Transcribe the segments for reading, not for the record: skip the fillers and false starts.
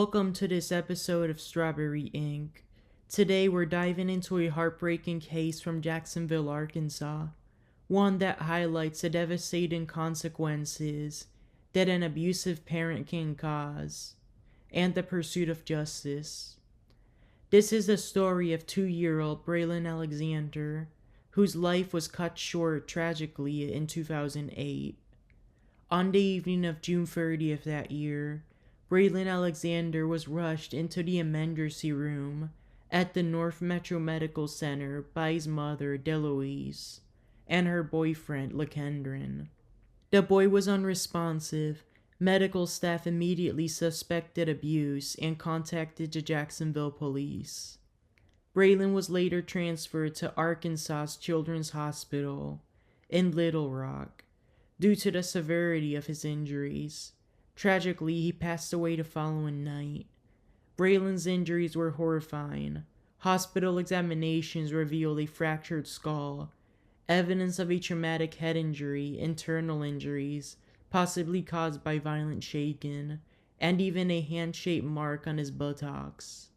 Welcome to this episode of Strawberry Ink. Today we're diving into a heartbreaking case from Jacksonville, Arkansas. One that highlights the devastating consequences that an abusive parent can cause, and the pursuit of justice. This is the story of 2-year-old Braylon Alexander, whose life was cut short tragically in 2008. On the evening of June 30th that year, Braylon Alexander was rushed into the emergency room at the North Metro Medical Center by his mother, Deloise, and her boyfriend, Lekedrin. The boy was unresponsive. Medical staff immediately suspected abuse and contacted the Jacksonville police. Braylon was later transferred to Arkansas Children's Hospital in Little Rock due to the severity of his injuries. Tragically, he passed away the following night. Braylon's injuries were horrifying. Hospital examinations revealed a fractured skull, evidence of a traumatic head injury, internal injuries, possibly caused by violent shaking, and even a hand-shaped mark on his buttocks.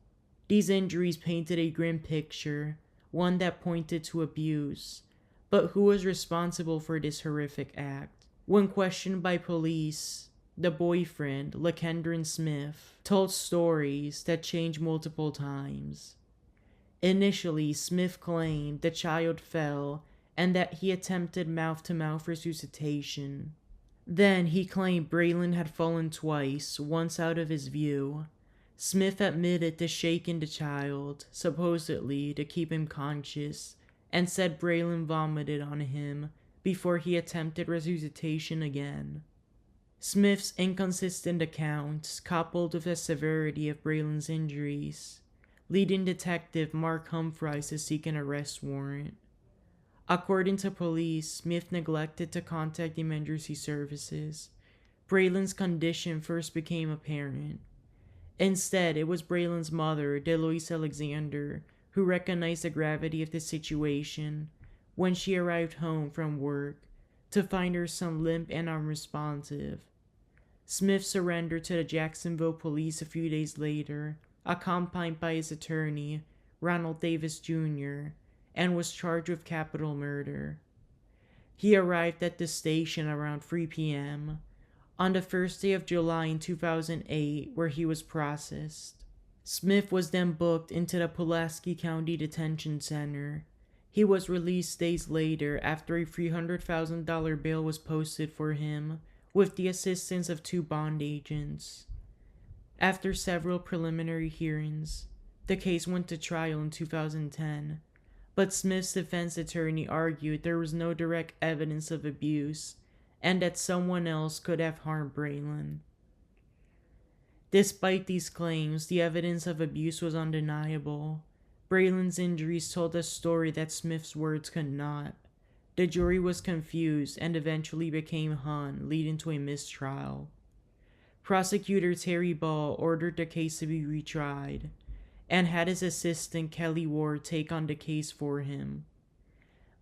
These injuries painted a grim picture, one that pointed to abuse. But who was responsible for this horrific act? When questioned by police, the boyfriend, Lekedrin Smith, told stories that changed multiple times. Initially, Smith claimed the child fell and that he attempted mouth-to-mouth resuscitation. Then he claimed Braylon had fallen twice, once out of his view. Smith admitted to shaking the child, supposedly to keep him conscious, and said Braylon vomited on him before he attempted resuscitation again. Smith's inconsistent accounts, coupled with the severity of Braylon's injuries, leading Detective Mark Humphreys to seek an arrest warrant. According to police, Smith neglected to contact emergency services. Braylon's condition first became apparent. Instead, it was Braylon's mother, Deloise Alexander, who recognized the gravity of the situation when she arrived home from work to find her son limp and unresponsive. Smith surrendered to the Jacksonville police a few days later, accompanied by his attorney, Ronald Davis Jr., and was charged with capital murder. He arrived at the station around 3 p.m. on the first day of July in 2008, where he was processed. Smith was then booked into the Pulaski County Detention Center. He was released days later after a $300,000 bail was posted for him with the assistance of 2 bond agents. After several preliminary hearings, the case went to trial in 2010, but Smith's defense attorney argued there was no direct evidence of abuse and that someone else could have harmed Braylon. Despite these claims, the evidence of abuse was undeniable. Braylon's injuries told a story that Smith's words could not. The jury was confused and eventually became hung, leading to a mistrial. Prosecutor Terry Ball ordered the case to be retried and had his assistant Kelly Ward take on the case for him.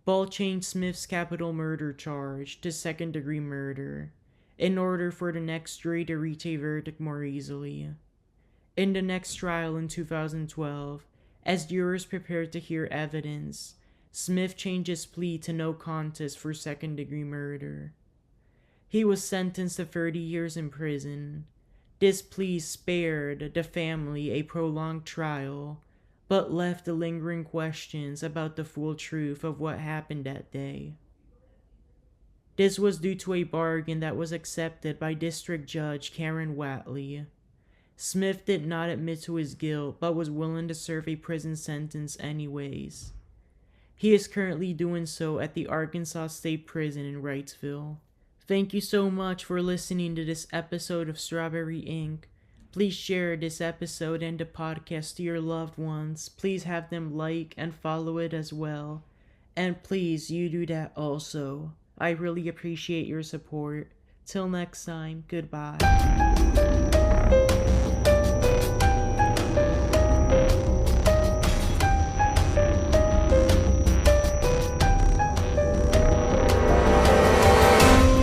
Ball changed Smith's capital murder charge to second-degree murder in order for the next jury to reach a verdict more easily. In the next trial in 2012, as jurors prepared to hear evidence, Smith changed his plea to no contest for second-degree murder. He was sentenced to 30 years in prison. This plea spared the family a prolonged trial, but left the lingering questions about the full truth of what happened that day. This was due to a bargain that was accepted by District Judge Karen Watley. Smith did not admit to his guilt, but was willing to serve a prison sentence anyways. He is currently doing so at the Arkansas State Prison in Wrightsville. Thank you so much for listening to this episode of Strawberry Ink. Please share this episode and the podcast to your loved ones. Please have them like and follow it as well. And please, you do that also. I really appreciate your support. Till next time, goodbye.